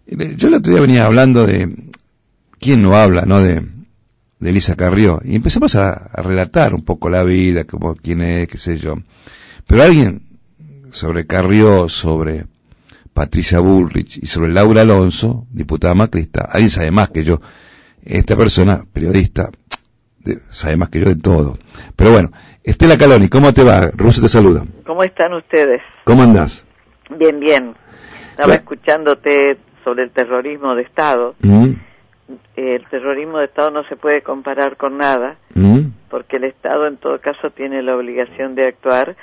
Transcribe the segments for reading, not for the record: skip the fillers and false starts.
Yo el otro día venía hablando de quién no habla, ¿no? De Elisa Carrió, y empezamos a relatar un poco la vida, como quién es, qué sé yo. Pero alguien sobre Carrió, sobre Patricia Bullrich y sobre Laura Alonso, diputada macrista, alguien sabe más que yo. Esta persona, periodista, sabe más que yo de todo. Pero bueno, Estela Caloni, ¿cómo te va? Russo te saluda. ¿Cómo están ustedes? ¿Cómo andás? Bien, bien. Estaba escuchándote sobre el terrorismo de Estado. El terrorismo de Estado no se puede comparar con nada, porque el Estado en todo caso tiene la obligación de actuar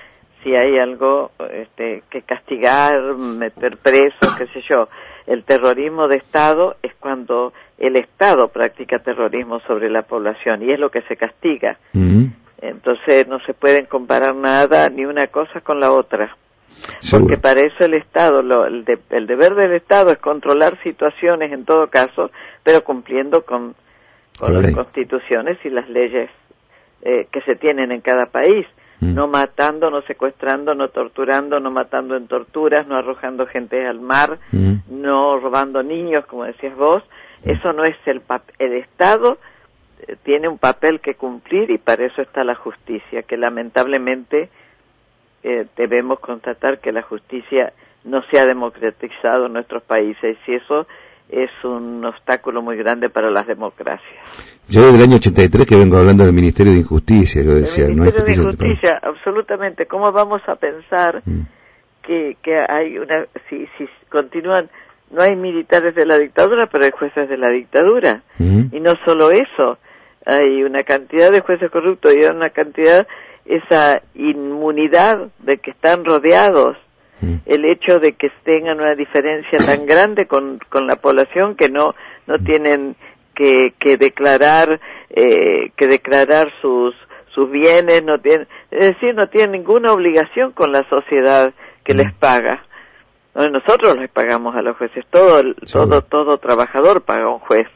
si hay algo que castigar, meter preso, qué sé yo. El terrorismo de Estado es cuando el Estado practica terrorismo sobre la población y es lo que se castiga. Entonces no se pueden comparar nada, ni una cosa con la otra. Porque para eso el Estado, el deber del Estado es controlar situaciones en todo caso, pero cumpliendo con las constituciones y las leyes que se tienen en cada país. No matando, no secuestrando, no torturando, no matando en torturas, no arrojando gente al mar, no robando niños, como decías vos. Eso no es el Estado tiene un papel que cumplir y para eso está la justicia, que lamentablemente debemos constatar que la justicia no se ha democratizado en nuestros países y eso es un obstáculo muy grande para las democracias. Yo desde el año 83 que vengo hablando del Ministerio de Injusticia, yo decía, el Ministerio de Injusticia, absolutamente. ¿Cómo vamos a pensar que hay si continúan, no hay militares de la dictadura, pero hay jueces de la dictadura? Y no solo eso, hay una cantidad de jueces corruptos y una cantidad, esa inmunidad de que están rodeados. El hecho de que tengan una diferencia tan grande con la población que no tienen que declarar sus bienes, no tienen ninguna obligación con la sociedad que les paga. Nosotros les pagamos a los jueces, todo trabajador paga a un juez.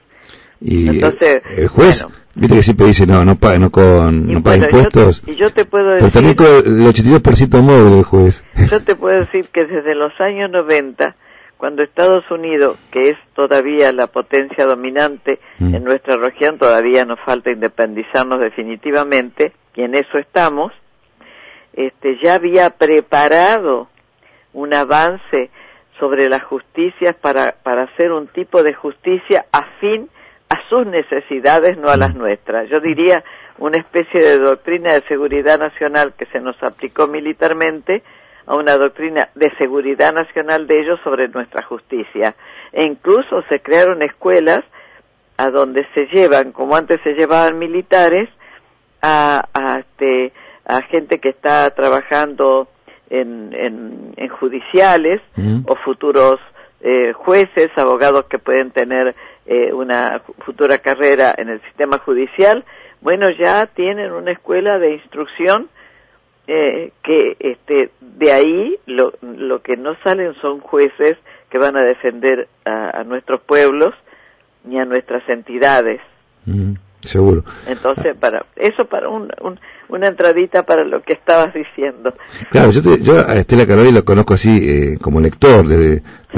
Y entonces el juez, bueno, viste que siempre dice no paga impuestos, yo te puedo pero decir, también con el 82% móvil el juez. Yo te puedo decir que desde los años 90, cuando Estados Unidos, que es todavía la potencia dominante en nuestra región, todavía nos falta independizarnos definitivamente, y en eso estamos, ya había preparado un avance sobre las justicias para hacer un tipo de justicia afín a sus necesidades, no a las nuestras. Yo diría una especie de doctrina de seguridad nacional que se nos aplicó militarmente a una doctrina de seguridad nacional de ellos sobre nuestra justicia. E incluso se crearon escuelas a donde se llevan, como antes se llevaban militares, a gente que está trabajando en judiciales o futuros jueces, abogados que pueden tener una futura carrera en el sistema judicial. Bueno, ya tienen una escuela de instrucción que de ahí lo que no salen son jueces que van a defender a nuestros pueblos ni a nuestras entidades. Seguro. Entonces, para una entradita para lo que estabas diciendo. Claro, yo a Estela Caloni lo conozco así como lector, lo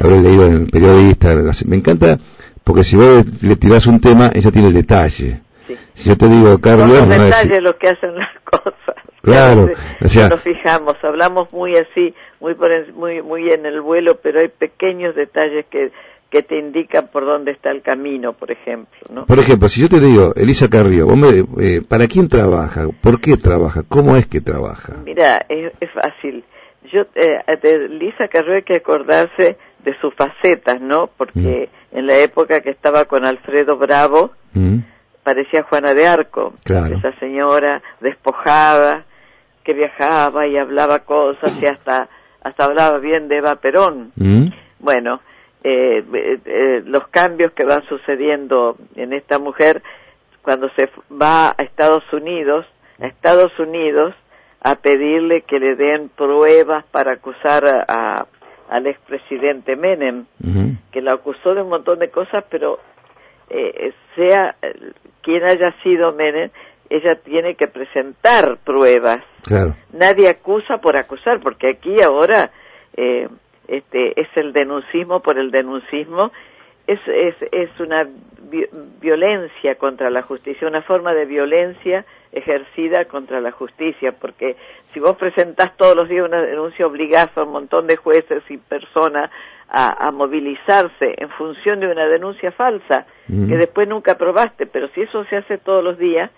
habré leído en el Periodista. Me encanta porque si vos le tirás un tema, ella tiene el detalle. Sí. Si yo te digo, Carlos, son los detalles los que hacen las cosas. Claro, o sea, nos fijamos, hablamos muy así, muy en el vuelo, pero hay pequeños detalles que te indican por dónde está el camino, por ejemplo, ¿no? Por ejemplo, si yo te digo, Elisa Carrió, ¿para quién trabaja? ¿Por qué trabaja? ¿Cómo es que trabaja? Mira, es fácil. De Elisa Carrió hay que acordarse de sus facetas, ¿no? Porque en la época que estaba con Alfredo Bravo, parecía Juana de Arco, claro. Esa señora despojada, que viajaba y hablaba cosas y hasta hablaba bien de Eva Perón. Bueno, los cambios que van sucediendo en esta mujer cuando se va a Estados Unidos a pedirle que le den pruebas para acusar al expresidente Menem, que la acusó de un montón de cosas, pero sea quien haya sido Menem, ella tiene que presentar pruebas. Claro. Nadie acusa por acusar, porque aquí ahora es el denuncismo por el denuncismo, es una violencia contra la justicia, una forma de violencia ejercida contra la justicia, porque si vos presentás todos los días una denuncia, obligás a un montón de jueces y personas a movilizarse en función de una denuncia falsa que después nunca probaste. Pero si eso se hace todos los días,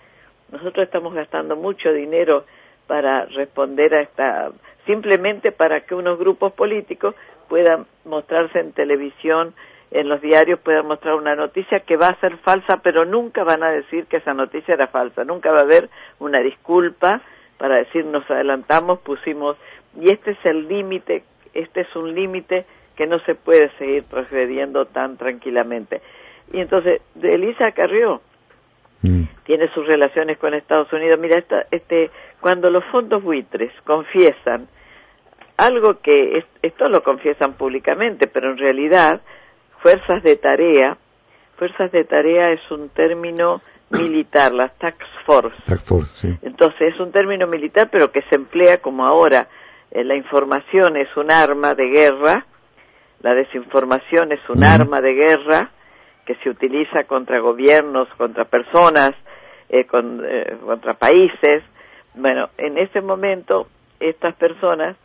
nosotros estamos gastando mucho dinero para responder a esta, simplemente para que unos grupos políticos puedan mostrarse en televisión, en los diarios, puedan mostrar una noticia que va a ser falsa, pero nunca van a decir que esa noticia era falsa, nunca va a haber una disculpa para decir nos adelantamos, pusimos, y este es el límite, este es un límite que no se puede seguir transgrediendo tan tranquilamente. Y entonces, de Elisa Carrió tiene sus relaciones con Estados Unidos. Mira, cuando los fondos buitres confiesan algo que esto lo confiesan públicamente, pero en realidad fuerzas de tarea es un término militar, las task force. Sí. Entonces es un término militar, pero que se emplea como ahora. La información es un arma de guerra, la desinformación es un arma de guerra que se utiliza contra gobiernos, contra personas, contra países. Bueno, en ese momento estas personas,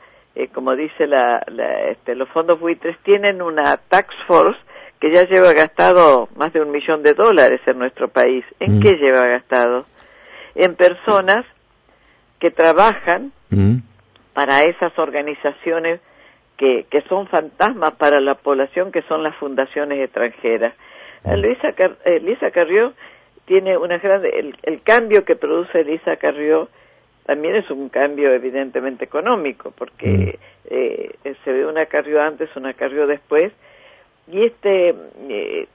como dice los fondos buitres, tienen una task force que ya lleva gastado más de $1 millón en nuestro país. ¿En qué lleva gastado? En personas que trabajan para esas organizaciones que son fantasmas para la población, que son las fundaciones extranjeras. Elisa Carrió tiene una grande, el cambio que produce Elisa Carrió también es un cambio evidentemente económico, porque se ve una Carrió antes, una Carrió después, y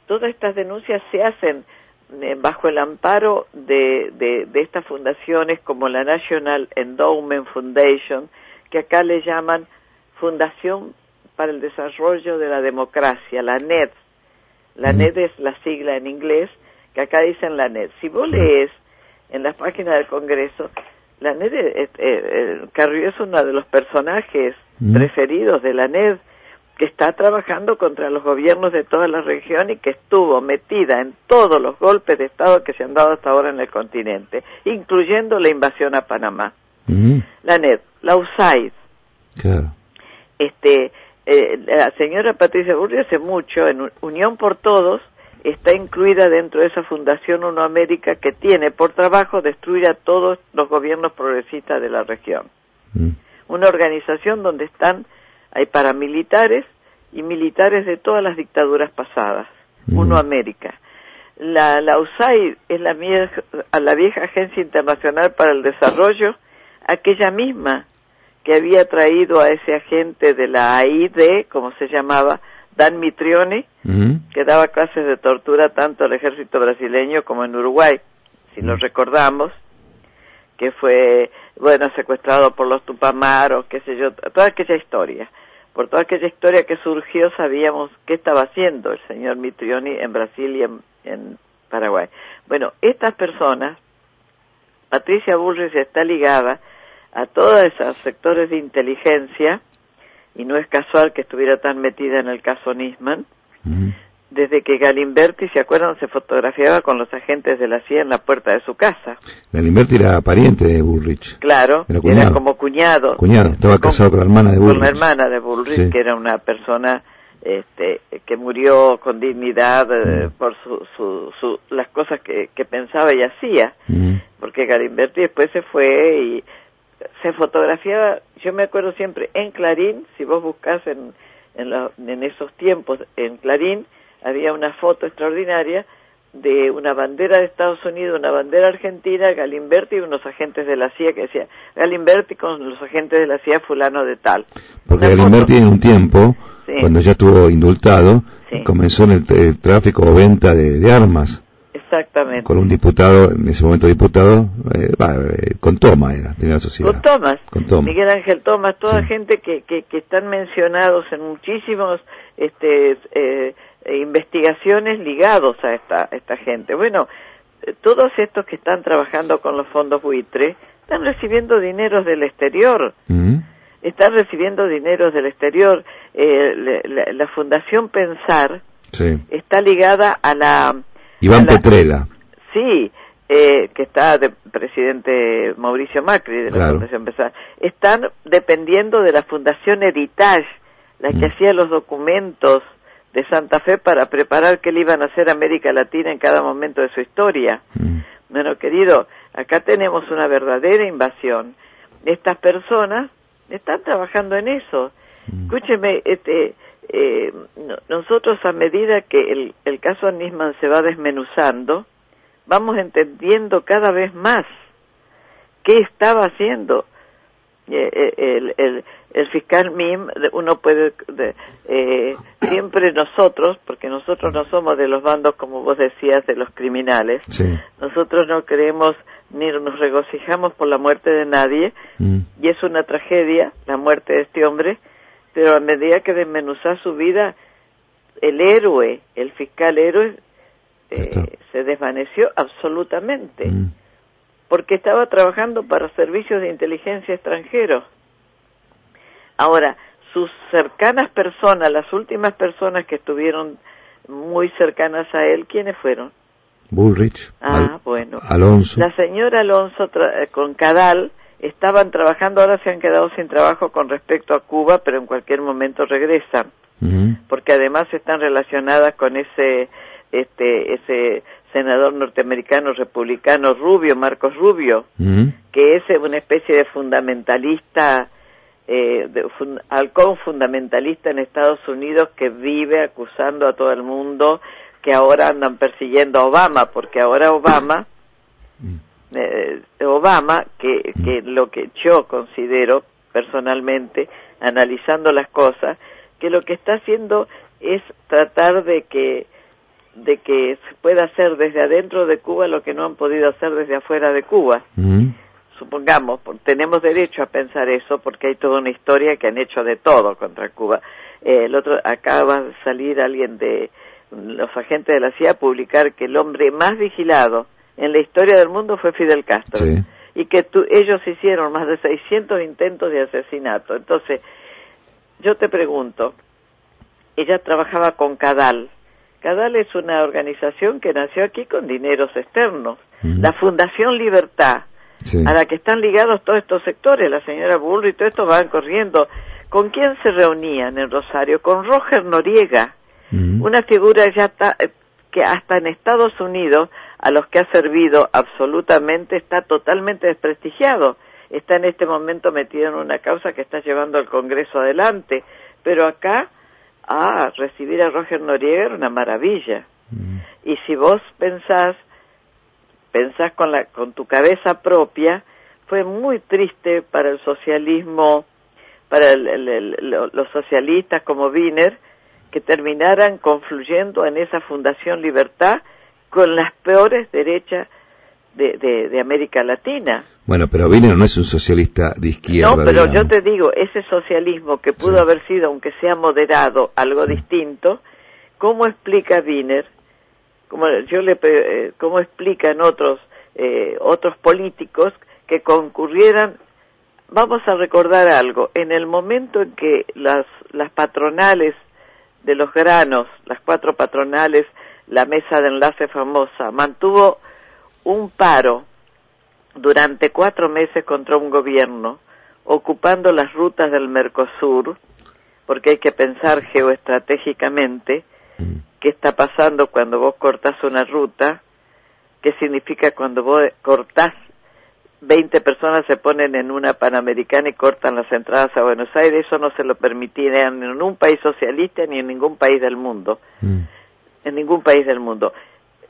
todas estas denuncias se hacen bajo el amparo de estas fundaciones como la National Endowment Foundation, que acá le llaman Fundación para el Desarrollo de la Democracia, la NED. La NED es la sigla en inglés, que acá dicen la NED. Si vos lees en las páginas del Congreso, la NED, Carrió es uno de los personajes preferidos de la NED, que está trabajando contra los gobiernos de toda la región y que estuvo metida en todos los golpes de Estado que se han dado hasta ahora en el continente, incluyendo la invasión a Panamá. La NED, la USAID. Claro. La señora Patricia Bullrich hace mucho, en Unión por Todos, está incluida dentro de esa Fundación Uno América que tiene por trabajo destruir a todos los gobiernos progresistas de la región. Una organización donde hay paramilitares y militares de todas las dictaduras pasadas. Uno América. La USAID es la vieja Agencia Internacional para el Desarrollo, aquella misma que había traído a ese agente de la AID, como se llamaba, Dan Mitrione, que daba clases de tortura tanto al ejército brasileño como en Uruguay, si lo recordamos, que fue, secuestrado por los Tupamaros, qué sé yo, toda aquella historia. Por toda aquella historia que surgió, sabíamos qué estaba haciendo el señor Mitrione en Brasil y en Paraguay. Bueno, estas personas, Patricia Bullrich está ligada a todos esos sectores de inteligencia, y no es casual que estuviera tan metida en el caso Nisman, desde que Galimberti, ¿se acuerdan?, se fotografiaba con los agentes de la CIA en la puerta de su casa. Galimberti era pariente de Bullrich. Claro, era como cuñado. Estaba casado con la hermana de Bullrich. Con la hermana de Bullrich, sí, que era una persona que murió con dignidad por las cosas que pensaba y hacía, porque Galimberti después se fue y se fotografiaba. Yo me acuerdo siempre en Clarín, si vos buscás en esos tiempos en Clarín, había una foto extraordinaria de una bandera de Estados Unidos, una bandera argentina, Galimberti y unos agentes de la CIA que decía Galimberti con los agentes de la CIA fulano de tal. Porque Galimberti en un tiempo, sí, cuando ya estuvo indultado, sí, comenzó en el tráfico o venta de armas. Exactamente. Con un diputado, en ese momento diputado, con Thomas tenía la sociedad. Con Thomas. Miguel Ángel Thomas, toda sí, gente que están mencionados en muchísimos investigaciones ligados a esta gente. Bueno, todos estos que están trabajando con los fondos buitre están recibiendo dineros del exterior. Están recibiendo dineros del exterior. La Fundación Pensar, Sí. está ligada a la... Iván Petrella. Sí, que está de presidente Mauricio Macri, de la Fundación Pesar. Están dependiendo de la Fundación Heritage, la que hacía los documentos de Santa Fe para preparar qué le iban a hacer a América Latina en cada momento de su historia. Bueno, querido, acá tenemos una verdadera invasión. Estas personas están trabajando en eso. Escúcheme, nosotros a medida que el caso Nisman se va desmenuzando, vamos entendiendo cada vez más qué estaba haciendo el fiscal Mim. Uno puede siempre nosotros, porque nosotros no somos de los bandos, como vos decías, de los criminales. Sí. Nosotros no creemos ni nos regocijamos por la muerte de nadie, y es una tragedia la muerte de este hombre, pero a medida que desmenuzás su vida, el héroe, el fiscal héroe, se desvaneció absolutamente, porque estaba trabajando para servicios de inteligencia extranjeros. Ahora, sus cercanas personas, las últimas personas que estuvieron muy cercanas a él, ¿quiénes fueron? Bullrich, bueno. Alonso. La señora Alonso con Cadal estaban trabajando, ahora se han quedado sin trabajo con respecto a Cuba, pero en cualquier momento regresan, porque además están relacionadas con ese senador norteamericano republicano Rubio, Marcos Rubio, que es una especie de fundamentalista, halcón fundamentalista en Estados Unidos, que vive acusando a todo el mundo, que ahora andan persiguiendo a Obama, porque ahora Obama, que lo que yo considero personalmente, analizando las cosas, que lo que está haciendo es tratar de que se pueda hacer desde adentro de Cuba lo que no han podido hacer desde afuera de Cuba. Supongamos, tenemos derecho a pensar eso, porque hay toda una historia que han hecho de todo contra Cuba. Acaba de salir alguien de los agentes de la CIA a publicar que el hombre más vigilado en la historia del mundo fue Fidel Castro, y que ellos hicieron más de 600 intentos de asesinato. Entonces, yo te pregunto, ella trabajaba con Cadal. Cadal es una organización que nació aquí con dineros externos. La Fundación Libertad, a la que están ligados todos estos sectores, la señora Bullrich y todo esto van corriendo. ¿Con quién se reunían en Rosario? Con Roger Noriega, una figura que hasta en Estados Unidos, a los que ha servido absolutamente, está totalmente desprestigiado. Está en este momento metido en una causa que está llevando al Congreso adelante, pero acá recibir a Roger Noriega era una maravilla. Y si vos pensás con tu cabeza propia, fue muy triste para el socialismo, para los socialistas como Wiener, que terminaran confluyendo en esa Fundación Libertad con las peores derechas de América Latina. Bueno, pero Wiener no es un socialista de izquierda. No, pero digamos. yo te digo, ese socialismo que pudo haber sido, aunque sea moderado, algo distinto, ¿cómo explica Wiener? ¿Cómo explican otros políticos que concurrieran? Vamos a recordar algo. En el momento en que las patronales de los granos, las 4 patronales, la mesa de enlace famosa, mantuvo un paro durante 4 meses contra un gobierno, ocupando las rutas del Mercosur, porque hay que pensar geoestratégicamente qué está pasando cuando vos cortás una ruta, qué significa cuando vos cortás, 20 personas se ponen en una Panamericana y cortan las entradas a Buenos Aires. Eso no se lo permitirían en un país socialista ni en ningún país del mundo. En ningún país del mundo.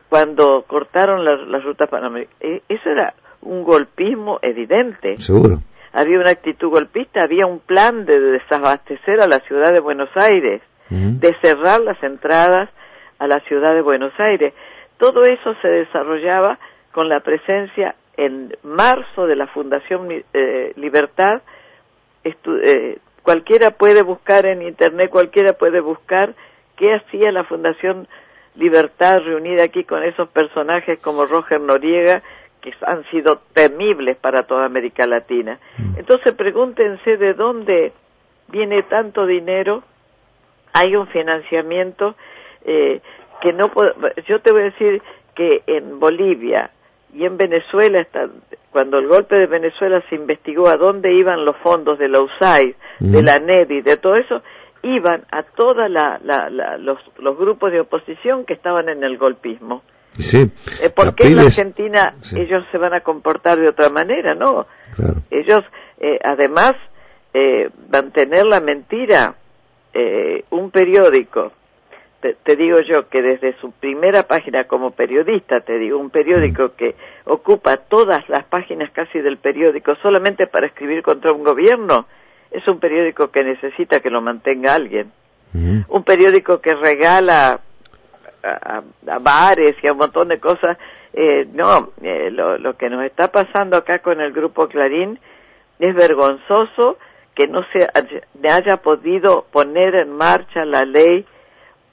Cuando cortaron las rutas panamericanas, eso era un golpismo evidente. Seguro. Había una actitud golpista, había un plan de desabastecer a la ciudad de Buenos Aires, de cerrar las entradas a la ciudad de Buenos Aires. Todo eso se desarrollaba con la presencia en marzo de la Fundación Libertad. Cualquiera puede buscar en internet, cualquiera puede buscar qué hacía la Fundación Libertad reunida aquí con esos personajes como Roger Noriega, que han sido temibles para toda América Latina. Entonces pregúntense de dónde viene tanto dinero. Hay un financiamiento. que no yo te voy a decir que en Bolivia y en Venezuela, cuando el golpe de Venezuela se investigó a dónde iban los fondos de la USAID, de la NEDI, de todo eso, iban a todos los grupos de oposición que estaban en el golpismo. Sí. ¿Por qué en la Argentina ellos se van a comportar de otra manera? No. Claro. Ellos, además, mantener la mentira, un periódico, te digo yo que desde su primera página como periodista, te digo, un periódico que ocupa todas las páginas casi del periódico solamente para escribir contra un gobierno, es un periódico que necesita que lo mantenga alguien. Un periódico que regala a bares y a un montón de cosas. Lo que nos está pasando acá con el Grupo Clarín es vergonzoso, que no se haya podido poner en marcha la ley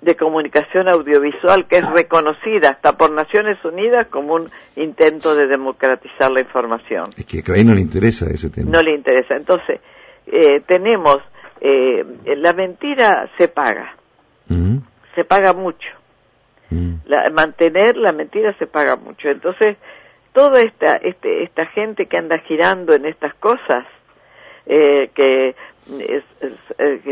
de comunicación audiovisual, que es reconocida hasta por Naciones Unidas como un intento de democratizar la información. Es que a Clarín no le interesa ese tema. No le interesa. Entonces, tenemos, la mentira se paga. Se paga mucho. Mantener la mentira se paga mucho. Entonces, toda esta gente que anda girando en estas cosas, que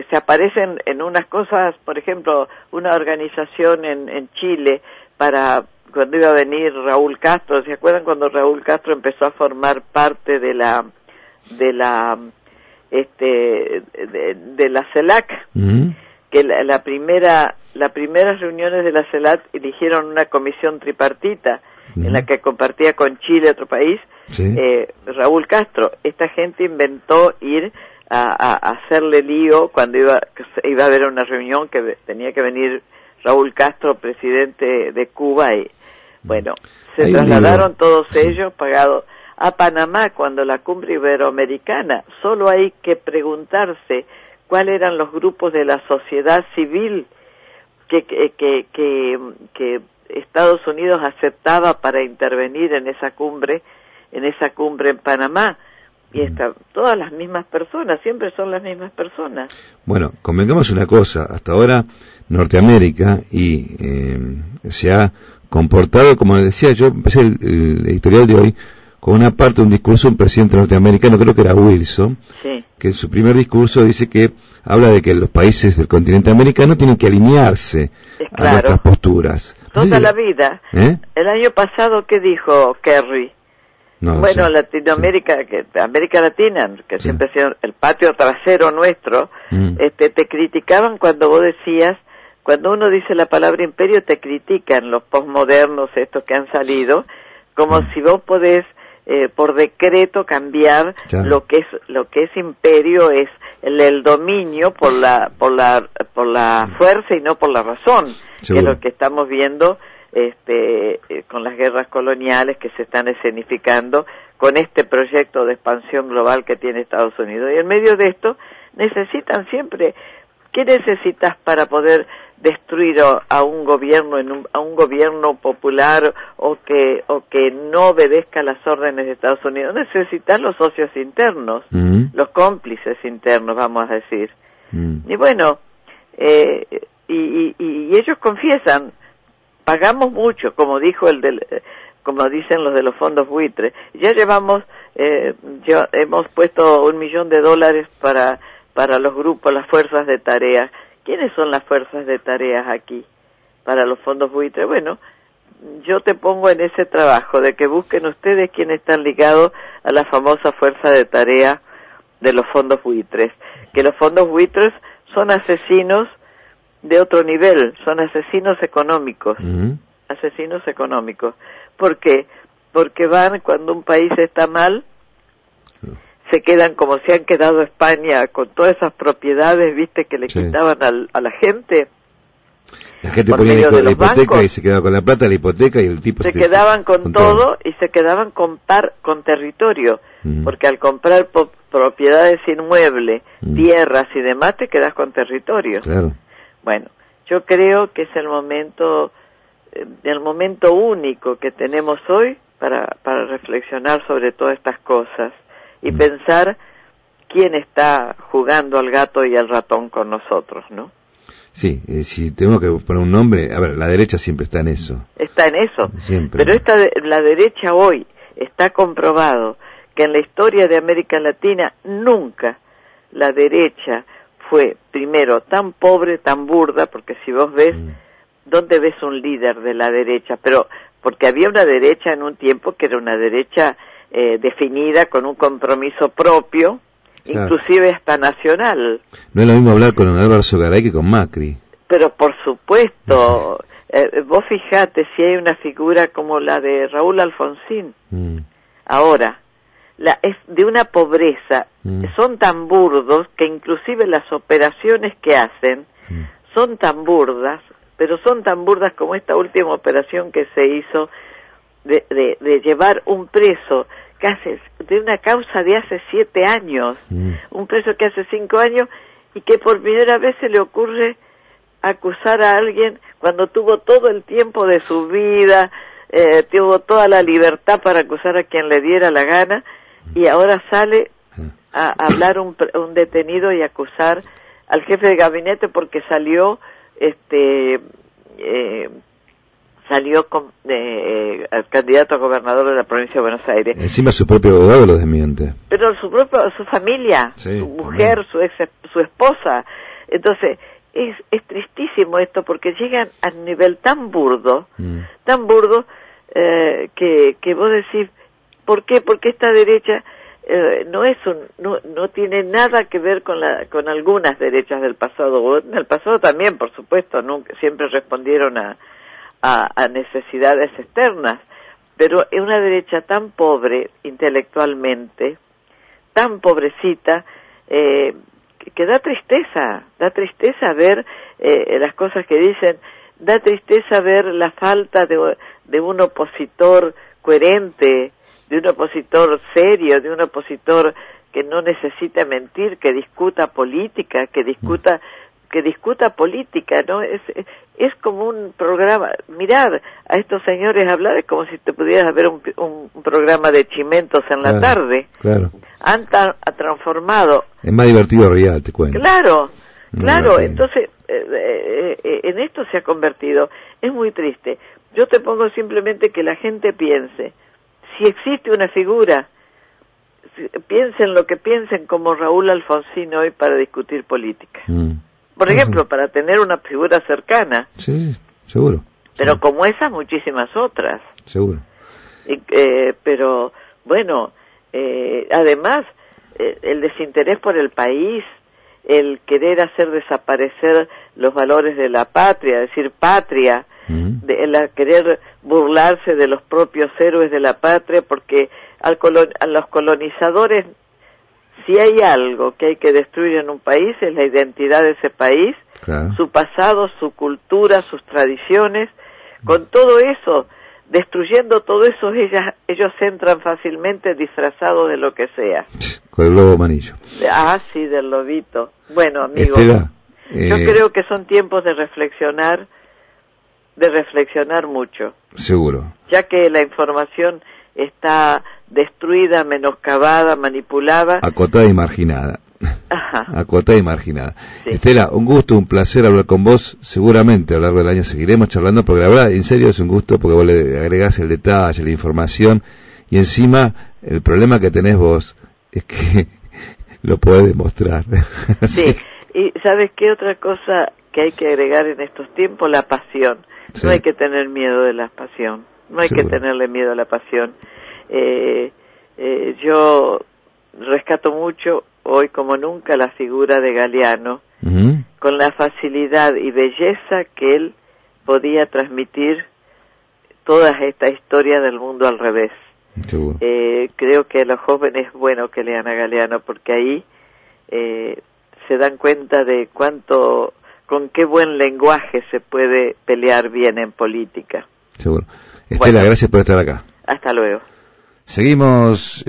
se aparecen en unas cosas, por ejemplo, una organización en Chile para cuando iba a venir Raúl Castro. ¿Se acuerdan cuando Raúl Castro empezó a formar parte de la CELAC? Que las primeras reuniones de la CELAC eligieron una comisión tripartita en la que compartía con Chile, otro país, Raúl Castro. Esta gente inventó ir a hacerle lío cuando iba a haber una reunión que tenía que venir Raúl Castro, presidente de Cuba, y bueno, se trasladaron todos ellos pagados a Panamá cuando la cumbre iberoamericana. Solo hay que preguntarse cuáles eran los grupos de la sociedad civil que Estados Unidos aceptaba para intervenir en esa cumbre en Panamá. Y todas las mismas personas, siempre son las mismas personas. Bueno, convengamos una cosa, hasta ahora Norteamérica se ha comportado, como decía, yo empecé el editorial de hoy con una parte de un discurso de un presidente norteamericano, creo que era Wilson, que en su primer discurso dice que habla de que los países del continente americano tienen que alinearse a nuestras posturas. Toda la vida. El año pasado, ¿qué dijo Kerry? Latinoamérica, América Latina, que siempre ha sido el patio trasero nuestro, te criticaban cuando vos decías, cuando uno dice la palabra imperio, te critican los posmodernos estos que han salido, como si vos podés por decreto cambiar lo que es imperio, es el dominio por la fuerza y no por la razón, que es lo que estamos viendo con las guerras coloniales que se están escenificando, con este proyecto de expansión global que tiene Estados Unidos. Y en medio de esto necesitan siempre, ¿qué necesitas para poder destruir a un gobierno, a un gobierno popular o que no obedezca las órdenes de Estados Unidos? Necesitas los socios internos, los cómplices internos, vamos a decir. Y bueno, y ellos confiesan, pagamos mucho, como dijo como dicen los de los fondos buitres. Ya hemos puesto $1 millón para los grupos, las fuerzas de tareas. ¿Quiénes son las fuerzas de tareas aquí para los fondos buitres? Bueno, yo te pongo en ese trabajo de que busquen ustedes quiénes están ligados a la famosa fuerza de tarea de los fondos buitres. Que los fondos buitres son asesinos de otro nivel, son asesinos económicos. Asesinos económicos. ¿Por qué? Porque van cuando un país está mal, se quedan como se han quedado España con todas esas propiedades, viste, que le quitaban a la gente. La gente ponía la hipoteca y se quedaba con la plata, la hipoteca, y el tipo se quedaban con todo y se quedaban con territorio, porque al comprar propiedades inmuebles, tierras y demás, te quedas con territorio. Claro. Bueno, yo creo que es el momento único que tenemos hoy para reflexionar sobre todas estas cosas y pensar quién está jugando al gato y al ratón con nosotros, ¿no? Sí, si tenemos que poner un nombre, a ver, la derecha siempre está en eso. Está en eso. Siempre. Pero la derecha hoy está comprobado que en la historia de América Latina nunca la derecha fue, primero, tan pobre, tan burda, porque si vos ves, ¿dónde ves un líder de la derecha? Pero porque había una derecha en un tiempo que era una derecha definida con un compromiso propio, claro, inclusive hasta nacional. No es lo mismo hablar con Álvaro Sogaray que con Macri. Pero por supuesto, vos fijate si hay una figura como la de Raúl Alfonsín, ahora, es de una pobreza, son tan burdos que inclusive las operaciones que hacen son tan burdas, pero son tan burdas como esta última operación que se hizo de llevar un preso que hace de una causa de hace 7 años, un preso que hace 5 años y que por primera vez se le ocurre acusar a alguien cuando tuvo todo el tiempo de su vida, tuvo toda la libertad para acusar a quien le diera la gana, y ahora sale a hablar un detenido y acusar al jefe de gabinete porque salió al candidato a gobernador de la provincia de Buenos Aires. Encima su propio abogado lo desmiente. Pero su familia, sí, su mujer, su esposa. Entonces, es tristísimo esto porque llegan a un nivel tan burdo, que vos decís, ¿por qué? Porque esta derecha no tiene nada que ver con algunas derechas del pasado. En el pasado también, por supuesto, siempre respondieron a necesidades externas, pero es una derecha tan pobre intelectualmente, tan pobrecita, que da tristeza ver las cosas que dicen, da tristeza ver la falta de un opositor coherente, de un opositor serio, de un opositor que no necesita mentir, que discuta política, que discuta política, ¿no? Es como un programa. Mirar a estos señores hablar es como si te pudieras ver un programa de chimentos en la tarde. Claro. Han transformado. Es más divertido real, te cuento. Claro. Entonces, en esto se ha convertido. Es muy triste. Yo te pongo simplemente que la gente piense. Si existe una figura, piensen lo que piensen como Raúl Alfonsín hoy para discutir política. Por ejemplo, para tener una figura cercana. Sí, seguro. Pero como esas, muchísimas otras. Seguro. Pero, bueno, además, el desinterés por el país, el querer hacer desaparecer los valores de la patria, decir patria, el querer burlarse de los propios héroes de la patria, porque a los colonizadores, si hay algo que hay que destruir en un país, es la identidad de ese país, claro, su pasado, su cultura, sus tradiciones. Con todo eso, destruyendo todo eso, ellos entran fácilmente disfrazados de lo que sea. Con el lobo amarillo. Sí, del lobito. Bueno, amigo, yo creo que son tiempos de reflexionar mucho. Seguro. Ya que la información está destruida, menoscabada, manipulada. Acotada y marginada. Ajá. Acotada y marginada. Sí. Estela, un gusto, un placer hablar con vos. Seguramente a lo largo del año seguiremos charlando, porque la verdad, en serio, es un gusto porque vos le agregás el detalle, la información, y encima el problema que tenés vos es que lo podés demostrar. Sí, y ¿sabes qué otra cosa que hay que agregar en estos tiempos? La pasión. Sí. No hay que tener miedo de la pasión. No hay que tenerle miedo a la pasión. Yo rescato mucho, hoy como nunca, la figura de Galeano, con la facilidad y belleza que él podía transmitir toda esta historia del mundo al revés. Creo que a los jóvenes es bueno que lean a Galeano, porque ahí se dan cuenta de con qué buen lenguaje se puede pelear bien en política. Seguro. Estela, gracias por estar acá. Hasta luego. Seguimos.